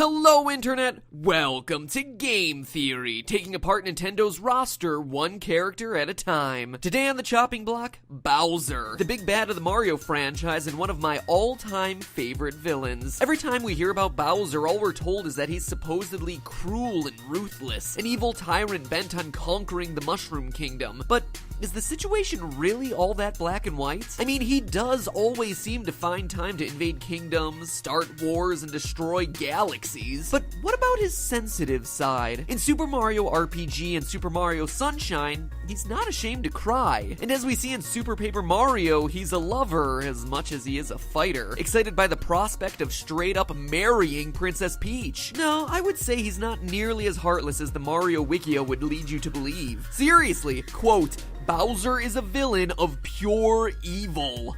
Hello Internet, welcome to Game Theory, taking apart Nintendo's roster one character at a time. Today on the chopping block, Bowser, the big bad of the Mario franchise and one of my all-time favorite villains. Every time we hear about Bowser, all we're told is that he's supposedly cruel and ruthless, an evil tyrant bent on conquering the Mushroom Kingdom. But is the situation really all that black and white? I mean, he does always seem to find time to invade kingdoms, start wars, and destroy galaxies. But what about his sensitive side? In Super Mario RPG and Super Mario Sunshine, he's not ashamed to cry. And as we see in Super Paper Mario, he's a lover as much as he is a fighter, excited by the prospect of straight up marrying Princess Peach. No, I would say he's not nearly as heartless as the Mario Wikia would lead you to believe. Seriously, quote, Bowser is a villain of pure evil.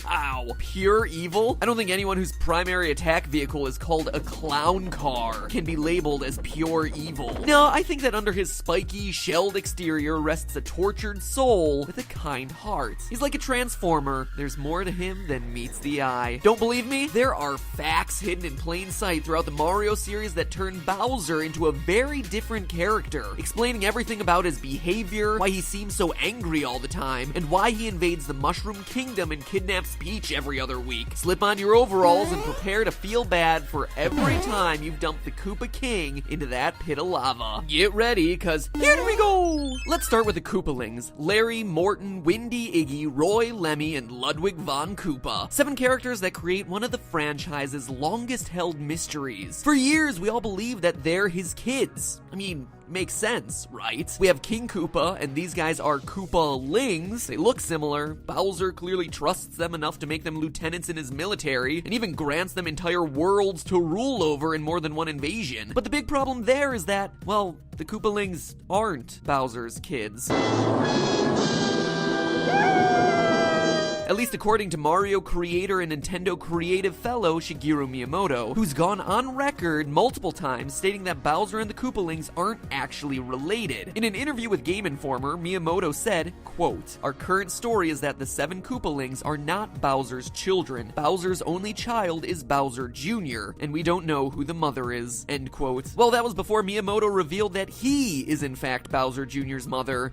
Wow, pure evil? I don't think anyone whose primary attack vehicle is called a clown car can be labeled as pure evil. No, I think that under his spiky, shelled exterior rests a tortured soul with a kind heart. He's like a transformer. There's more to him than meets the eye. Don't believe me? There are facts hidden in plain sight throughout the Mario series that turn Bowser into a very different character, explaining everything about his behavior, why he seems so angry all the time, and why he invades the Mushroom Kingdom and kidnaps Peach every other week. Slip on your overalls and prepare to feel bad for every time you've dumped the Koopa King into that pit of lava. Get ready, cause here we go! Let's start with the Koopalings. Larry, Morton, Windy, Iggy, Roy, Lemmy, and Ludwig von Koopa. 7 characters that create one of the franchise's longest held mysteries. For years, we all believed that they're his kids. I mean, makes sense, right? We have King Koopa, and these guys are Koopalings. They look similar. Bowser clearly trusts them enough to make them lieutenants in his military, and even grants them entire worlds to rule over in more than one invasion. But the big problem there is that, well, the Koopalings aren't Bowser's kids. At least according to Mario creator and Nintendo creative fellow Shigeru Miyamoto, who's gone on record multiple times stating that Bowser and the Koopalings aren't actually related. In an interview with Game Informer, Miyamoto said, quote, "Our current story is that the 7 Koopalings are not Bowser's children. Bowser's only child is Bowser Jr., and we don't know who the mother is," end quote. Well, that was before Miyamoto revealed that he is in fact Bowser Jr.'s mother,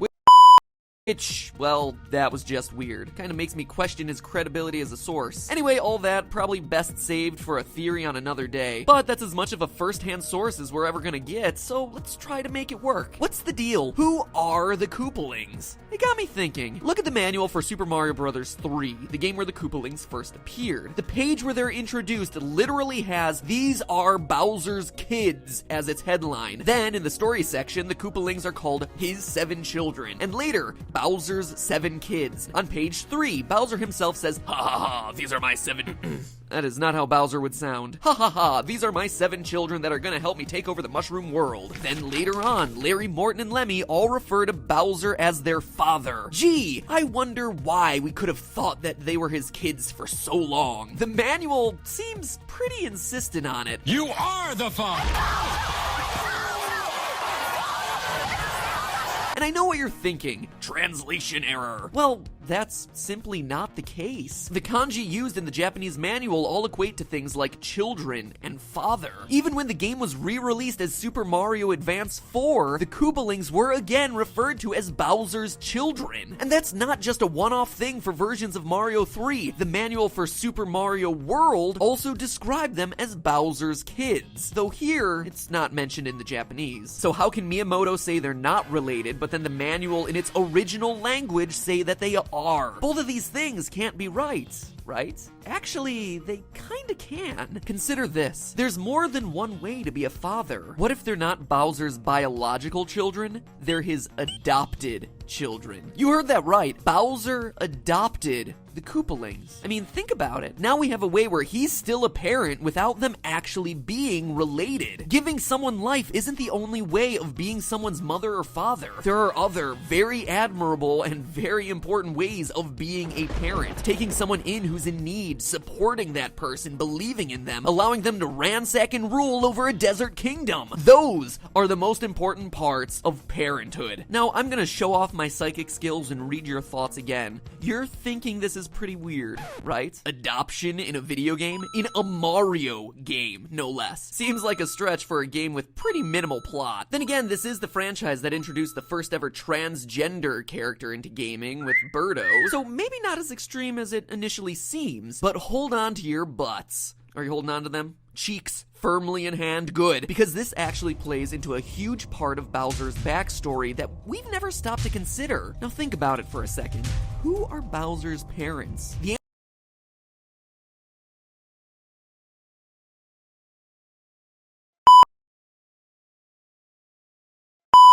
which, well, that was just weird. Kinda makes me question his credibility as a source. Anyway, all that probably best saved for a theory on another day. But that's as much of a first-hand source as we're ever gonna get, so let's try to make it work. What's the deal? Who are the Koopalings? It got me thinking. Look at the manual for Super Mario Bros. 3, the game where the Koopalings first appeared. The page where they're introduced literally has, "These are Bowser's kids," as its headline. Then, in the story section, the Koopalings are called his 7 children. And later, Bowser's 7 kids. On page 3, Bowser himself says, "Ha ha ha, these are my 7... That is not how Bowser would sound. "Ha ha ha, these are my 7 children that are gonna help me take over the Mushroom World." Then later on, Larry, Morton, and Lemmy all refer to Bowser as their father. Gee, I wonder why we could have thought that they were his kids for so long. The manual seems pretty insistent on it. You are the father! And I know what you're thinking, translation error. Well, that's simply not the case. The kanji used in the Japanese manual all equate to things like children and father. Even when the game was re-released as Super Mario Advance 4, the Koopalings were again referred to as Bowser's children. And that's not just a one-off thing for versions of Mario 3. The manual for Super Mario World also described them as Bowser's kids, though here, it's not mentioned in the Japanese. So how can Miyamoto say they're not related, but then the manual in its original language say that they are? Both of these things can't be right. Actually, they kinda can. Consider this. There's more than one way to be a father. What if they're not Bowser's biological children? They're his adopted children. You heard that right. Bowser adopted the Koopalings. I mean, think about it. Now we have a way where he's still a parent without them actually being related. Giving someone life isn't the only way of being someone's mother or father. There are other very admirable and very important ways of being a parent. Taking someone in who's in need, supporting that person, believing in them, allowing them to ransack and rule over a desert kingdom. Those are the most important parts of parenthood. Now, I'm gonna show off off my psychic skills and read your thoughts again, you're thinking this is pretty weird, right? Adoption in a video game? In a Mario game, no less. Seems like a stretch for a game with pretty minimal plot. Then again, this is the franchise that introduced the first ever transgender character into gaming with Birdo, so maybe not as extreme as it initially seems, but hold on to your butts. Are you holding on to them? Cheeks firmly in hand? Good, because this actually plays into a huge part of Bowser's backstory that we've never stopped to consider. Now think about it for a second. Who are Bowser's parents? The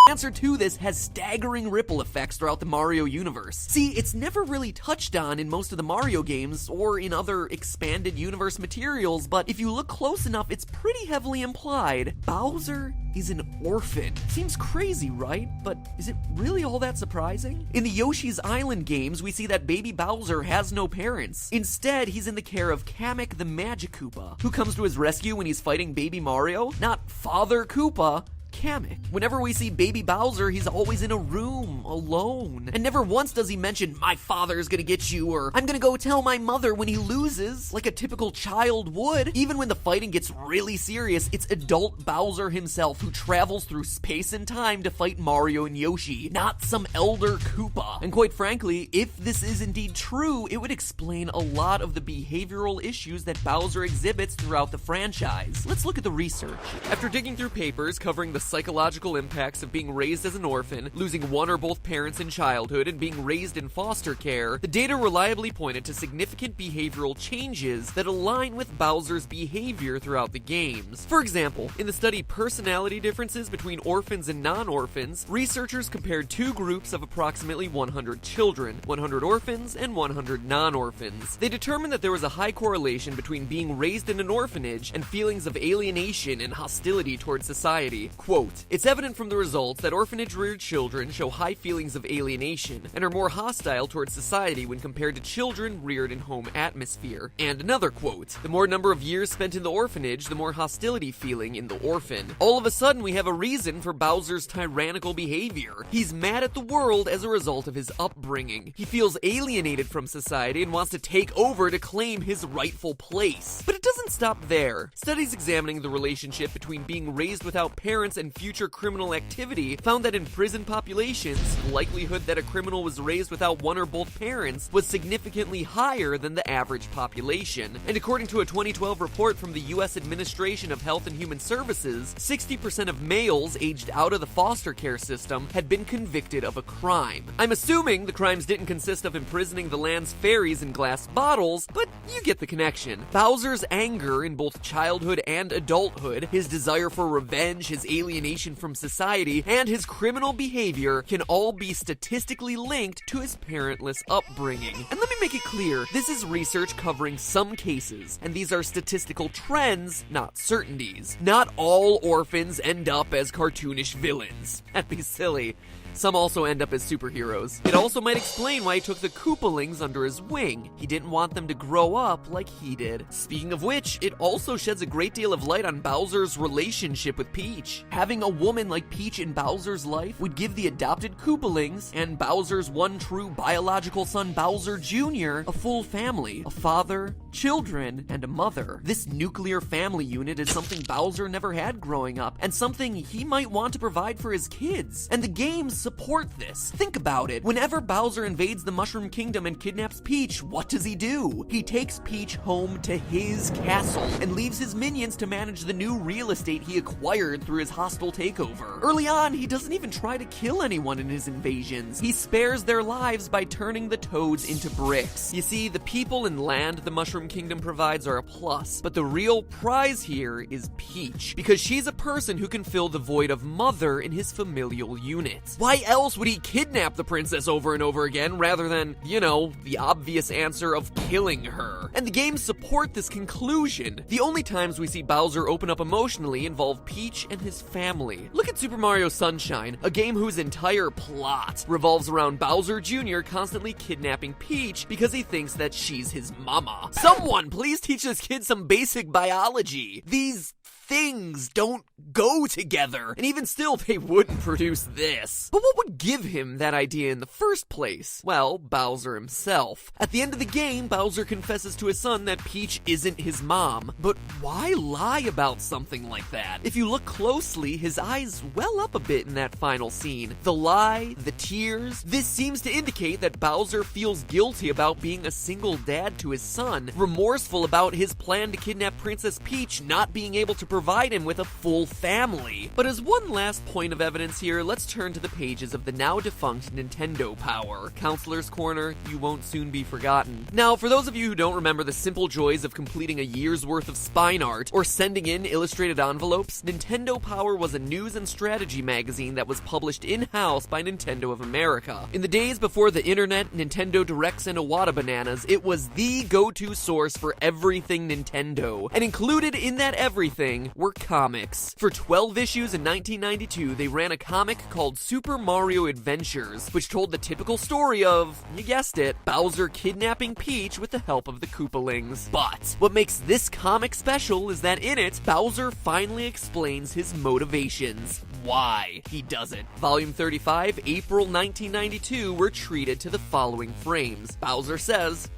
answer to this has staggering ripple effects throughout the Mario universe. See, it's never really touched on in most of the Mario games or in other expanded universe materials, but if you look close enough, it's pretty heavily implied. Bowser is an orphan. Seems crazy, right? But is it really all that surprising? In the Yoshi's Island games, we see that baby Bowser has no parents. Instead, he's in the care of Kamek the Magic Koopa, who comes to his rescue when he's fighting baby Mario, not Father Koopa, Kamek. Whenever we see baby Bowser, he's always in a room, alone. And never once does he mention, my father's gonna get you, or I'm gonna go tell my mother when he loses, like a typical child would. Even when the fighting gets really serious, it's adult Bowser himself who travels through space and time to fight Mario and Yoshi, not some elder Koopa. And quite frankly, if this is indeed true, it would explain a lot of the behavioral issues that Bowser exhibits throughout the franchise. Let's look at the research. After digging through papers covering the psychological impacts of being raised as an orphan, losing one or both parents in childhood, and being raised in foster care, the data reliably pointed to significant behavioral changes that align with Bowser's behavior throughout the games. For example, in the study Personality Differences Between Orphans and Non-Orphans, researchers compared two groups of approximately 100 children, 100 orphans and 100 non-orphans. They determined that there was a high correlation between being raised in an orphanage and feelings of alienation and hostility towards society. Quote, it's evident from the results that orphanage-reared children show high feelings of alienation and are more hostile towards society when compared to children reared in home atmosphere. And another quote, the more number of years spent in the orphanage, the more hostility feeling in the orphan. All of a sudden, we have a reason for Bowser's tyrannical behavior. He's mad at the world as a result of his upbringing. He feels alienated from society and wants to take over to claim his rightful place. But it doesn't stop there. Studies examining the relationship between being raised without parents and future criminal activity found that in prison populations, the likelihood that a criminal was raised without one or both parents was significantly higher than the average population. And according to a 2012 report from the U.S. Administration of Health and Human Services, 60% of males aged out of the foster care system had been convicted of a crime. I'm assuming the crimes didn't consist of imprisoning the land's fairies in glass bottles, but you get the connection. Bowser's anger in both childhood and adulthood, his desire for revenge, his alienation from society, and his criminal behavior can all be statistically linked to his parentless upbringing. And let me make it clear, this is research covering some cases, and these are statistical trends, not certainties. Not all orphans end up as cartoonish villains. That'd be silly. Some also end up as superheroes. It also might explain why he took the Koopalings under his wing. He didn't want them to grow up like he did. Speaking of which, it also sheds a great deal of light on Bowser's relationship with Peach. Having a woman like Peach in Bowser's life would give the adopted Koopalings and Bowser's one true biological son Bowser Jr. a full family, a father, children, and a mother. This nuclear family unit is something Bowser never had growing up, and something he might want to provide for his kids. And the games support this. Think about it. Whenever Bowser invades the Mushroom Kingdom and kidnaps Peach, what does he do? He takes Peach home to his castle and leaves his minions to manage the new real estate he acquired through his hostile takeover. Early on, he doesn't even try to kill anyone in his invasions. He spares their lives by turning the toads into bricks. You see, the people and land the Mushroom Kingdom provides are a plus, but the real prize here is Peach, because she's a person who can fill the void of mother in his familial unit. Why else would he kidnap the princess over and over again rather than, the obvious answer of killing her? And the games support this conclusion. The only times we see Bowser open up emotionally involve Peach and his family. Look at Super Mario Sunshine, a game whose entire plot revolves around Bowser Jr. constantly kidnapping Peach because he thinks that she's his mama. Someone please teach this kid some basic biology. These things don't go together. And even still, they wouldn't produce this. But what would give him that idea in the first place? Well, Bowser himself. At the end of the game, Bowser confesses to his son that Peach isn't his mom. But why lie about something like that? If you look closely, his eyes well up a bit in that final scene. The lie, the tears, this seems to indicate that Bowser feels guilty about being a single dad to his son, remorseful about his plan to kidnap Princess Peach not being able to provide him with a full family. But as one last point of evidence here, let's turn to the pages of the now defunct Nintendo Power. Counselor's Corner, you won't soon be forgotten. Now, for those of you who don't remember the simple joys of completing a year's worth of spine art or sending in illustrated envelopes, Nintendo Power was a news and strategy magazine that was published in-house by Nintendo of America. In the days before the internet, Nintendo Directs, and Iwata Bananas, it was the go-to source for everything Nintendo. And included in that everything were comics. For 12 issues in 1992, they ran a comic called Super Mario Adventures, which told the typical story of, you guessed it, Bowser kidnapping Peach with the help of the Koopalings. But what makes this comic special is that in it, Bowser finally explains his motivations. Why he does it. Volume 35, April 1992, we're treated to the following frames. Bowser says,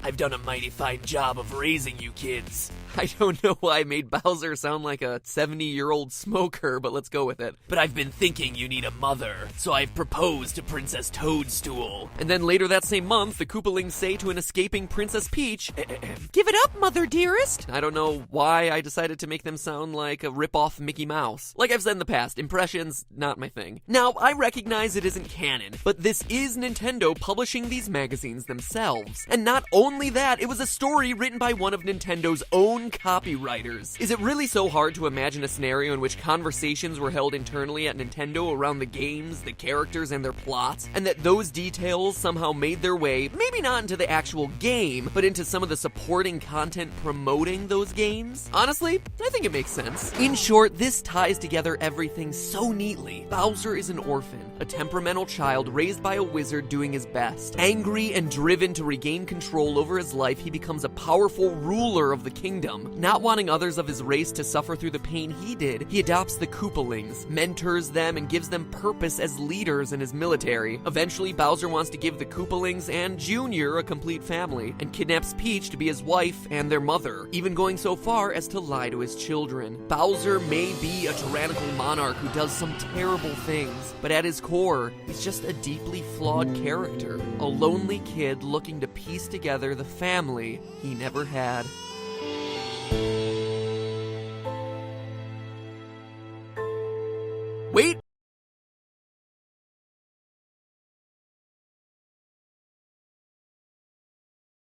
I've done a mighty fine job of raising you kids. I don't know why I made Bowser sound like a 70-year-old smoker, but let's go with it. But I've been thinking you need a mother, so I've proposed to Princess Toadstool. And then later that same month, the Koopalings say to an escaping Princess Peach, give it up, mother dearest. I don't know why I decided to make them sound like a rip-off Mickey Mouse. Like I've said in the past, impressions, not my thing. Now, I recognize it isn't canon, but this is Nintendo publishing these magazines themselves. And not only that, it was a story written by one of Nintendo's own copywriters. Is it really so hard to imagine a scenario in which conversations were held internally at Nintendo around the games, the characters, and their plots, and that those details somehow made their way, maybe not into the actual game, but into some of the supporting content promoting those games? Honestly, I think it makes sense. In short, this ties together everything so neatly. Bowser is an orphan, a temperamental child raised by a wizard doing his best. Angry and driven to regain control over his life, he becomes a powerful ruler of the kingdom. Not wanting others of his race to suffer through the pain he did, he adopts the Koopalings, mentors them, and gives them purpose as leaders in his military. Eventually, Bowser wants to give the Koopalings and Junior a complete family, and kidnaps Peach to be his wife and their mother, even going so far as to lie to his children. Bowser may be a tyrannical monarch who does some terrible things, but at his core, he's just a deeply flawed character, a lonely kid looking to piece together the family he never had.